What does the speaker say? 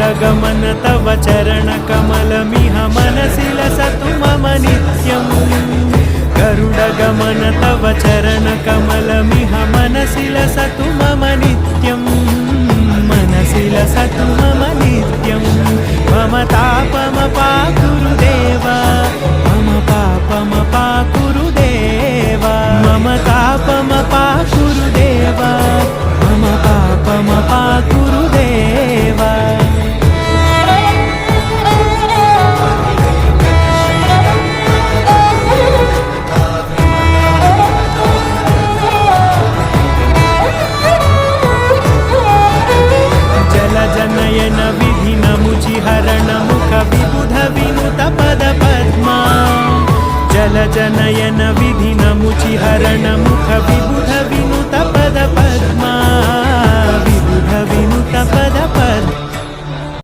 गरुडगमन तव चरणकमलमिह मनसि लसतु मम नित्यम् गरुडगमन तव चरणकमलमिह मनसि लसतु मम नित्यम् मनसि लसतु मम नित्यम् मम तापमपाकुरुदेव मम पापमपाकुरुदेव मम तापमपाकुरुदेव मम पापमपाकुरुदेव जलजनयन विधिनमुचिहरण मुख विबुध विनुत पद पद्मा जलजनयन विधिनमुचिहरण मुख विबुध विनुत पद पद्मा विबुध विनुत